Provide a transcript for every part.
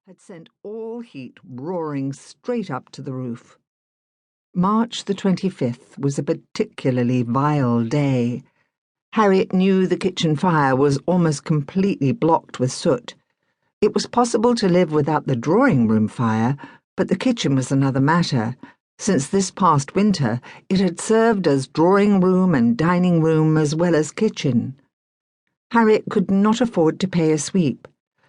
had sent all heat roaring straight up to the roof. March the 25th was a particularly vile day. Harriet knew the kitchen fire was almost completely blocked with soot. It was possible to live without the drawing-room fire, but the kitchen was another matter. Since this past winter, it had served as drawing-room and dining-room as well as kitchen. Harriet could not afford to pay a sweep,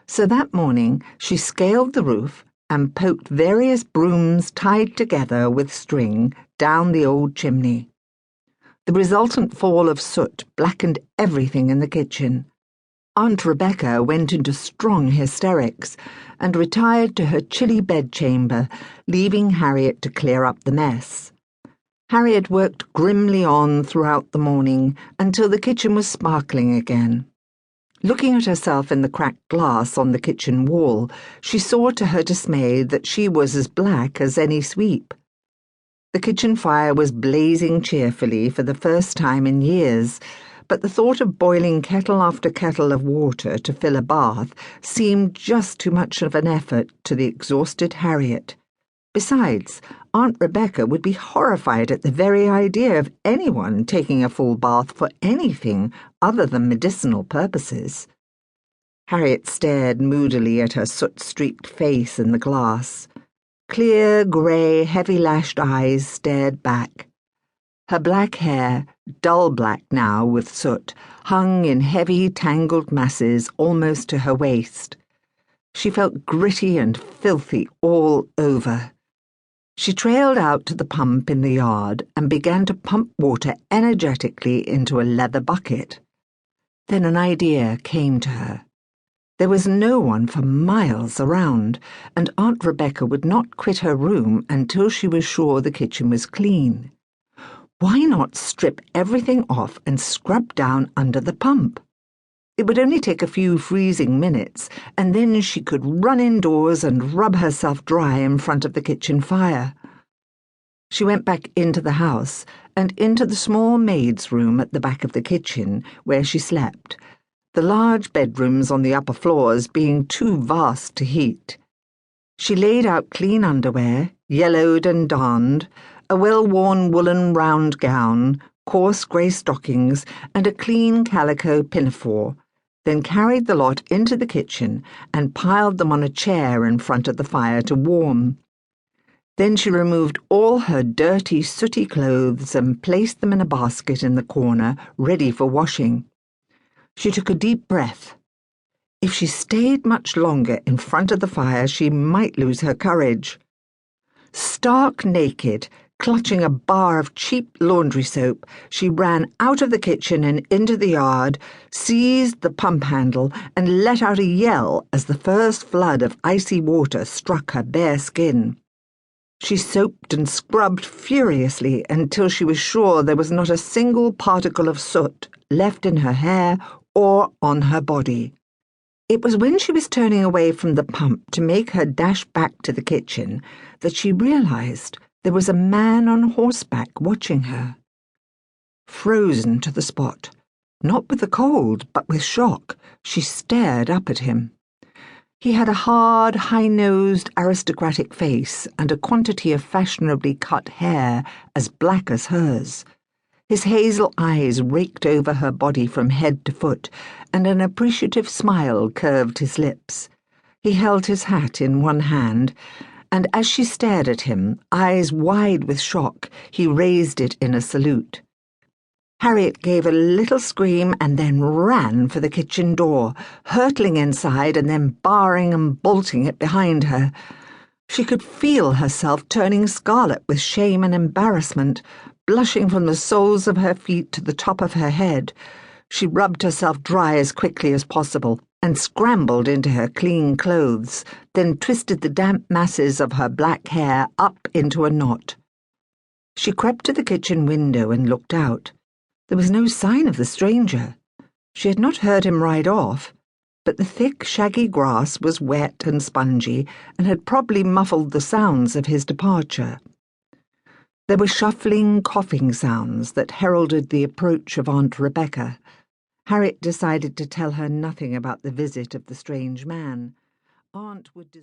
so that morning she scaled the roof and poked various brooms tied together with string down the old chimney. The resultant fall of soot blackened everything in the kitchen. Aunt Rebecca went into strong hysterics and retired to her chilly bedchamber, leaving Harriet to clear up the mess. Harriet worked grimly on throughout the morning until the kitchen was sparkling again. Looking at herself in the cracked glass on the kitchen wall, she saw to her dismay that she was as black as any sweep. The kitchen fire was blazing cheerfully for the first time in years, but the thought of boiling kettle after kettle of water to fill a bath seemed just too much of an effort to the exhausted Harriet. Besides, Aunt Rebecca would be horrified at the very idea of anyone taking a full bath for anything other than medicinal purposes. Harriet stared moodily at her soot-streaked face in the glass. Clear, grey, heavy-lashed eyes stared back. Her black hair, dull black now with soot, hung in heavy, tangled masses almost to her waist. She felt gritty and filthy all over. She trailed out to the pump in the yard and began to pump water energetically into a leather bucket. Then an idea came to her. There was no one for miles around, and Aunt Rebecca would not quit her room until she was sure the kitchen was clean. Why not strip everything off and scrub down under the pump? It would only take a few freezing minutes, and then she could run indoors and rub herself dry in front of the kitchen fire. She went back into the house and into the small maid's room at the back of the kitchen, where she slept, the large bedrooms on the upper floors being too vast to heat. She laid out clean underwear, yellowed and darned, a well-worn woolen round gown, coarse grey stockings, and a clean calico pinafore, then carried the lot into the kitchen and piled them on a chair in front of the fire to warm. Then she removed all her dirty, sooty clothes and placed them in a basket in the corner, ready for washing. She took a deep breath. If she stayed much longer in front of the fire, she might lose her courage. Stark naked, clutching a bar of cheap laundry soap, she ran out of the kitchen and into the yard, seized the pump handle, and let out a yell as the first flood of icy water struck her bare skin. She soaped and scrubbed furiously until she was sure there was not a single particle of soot left in her hair or on her body. It was when she was turning away from the pump to make her dash back to the kitchen that she realized there was a man on horseback watching her. Frozen to the spot, not with the cold, but with shock, she stared up at him. He had a hard, high-nosed, aristocratic face and a quantity of fashionably cut hair as black as hers. His hazel eyes raked over her body from head to foot, and an appreciative smile curved his lips. He held his hat in one hand, and as she stared at him, eyes wide with shock, he raised it in a salute. Harriet gave a little scream and then ran for the kitchen door, hurtling inside and then barring and bolting it behind her. She could feel herself turning scarlet with shame and embarrassment, blushing from the soles of her feet to the top of her head. She rubbed herself dry as quickly as possible and scrambled into her clean clothes, then twisted the damp masses of her black hair up into a knot. She crept to the kitchen window and looked out. There was no sign of the stranger. She had not heard him ride off, but the thick, shaggy grass was wet and spongy and had probably muffled the sounds of his departure. There were shuffling, coughing sounds that heralded the approach of Aunt Rebecca. Harriet decided to tell her nothing about the visit of the strange man. Aunt would